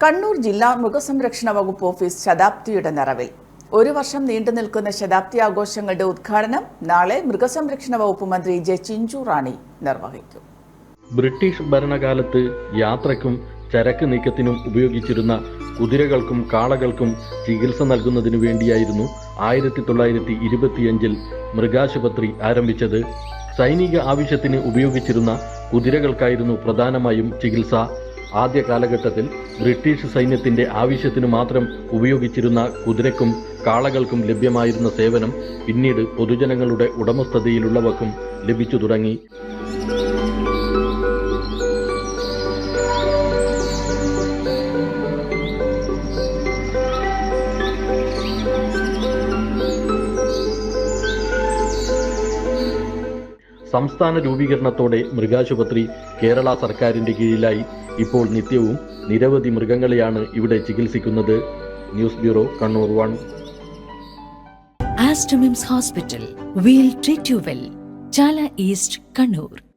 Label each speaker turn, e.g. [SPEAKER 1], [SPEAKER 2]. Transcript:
[SPEAKER 1] കണ്ണൂർ ജില്ലാ മൃഗസംരക്ഷണ വകുപ്പ് ഓഫീസ് ശതാബ്ദിയുടെ നിറവിൽ. ഒരു വർഷം നീണ്ടുനിൽക്കുന്ന ശതാബ്ദി ആഘോഷങ്ങളുടെ ഉദ്ഘാടനം നാളെ മൃഗസംരക്ഷണ വകുപ്പ് മന്ത്രി ജെ ചിഞ്ചു റാണി നിർവഹിക്കും.
[SPEAKER 2] ബ്രിട്ടീഷ് ഭരണകാലത്ത് യാത്രയ്ക്കും ചരക്ക് നീക്കത്തിനും ഉപയോഗിച്ചിരുന്ന കുതിരകൾക്കും കാളകൾക്കും ചികിത്സ നൽകുന്നതിനു വേണ്ടിയായിരുന്നു 1925 മൃഗാശുപത്രി ആരംഭിച്ചത്. സൈനിക ആവശ്യത്തിന് ഉപയോഗിച്ചിരുന്ന കുതിരകൾക്കായിരുന്നു പ്രധാനമായും ചികിത്സ. ആദ്യ കാലഘട്ടത്തിൽ ബ്രിട്ടീഷ് സൈന്യത്തിന്റെ ആവശ്യത്തിനു മാത്രം ഉപയോഗിച്ചിരുന്ന കുതിരക്കും കാളകൾക്കും ലഭ്യമായിരുന്ന സേവനം പിന്നീട് പൊതുജനങ്ങളുടെ ഉടമസ്ഥതയിലുള്ളവർക്കും ലഭിച്ചു തുടങ്ങി. സംസ്ഥാന രൂപീകരണത്തോടെ മൃഗാശുപത്രി കേരള സർക്കാരിന്റെ കീഴിലായി. ഇപ്പോൾ നിത്യവും നിരവധി മൃഗങ്ങളെയാണ് ഇവിടെ ചികിത്സിക്കുന്നത്. News bureau, Kannur 1.
[SPEAKER 3] Aster MIMS Hospital. We'll treat you well. Chala East, Kannur.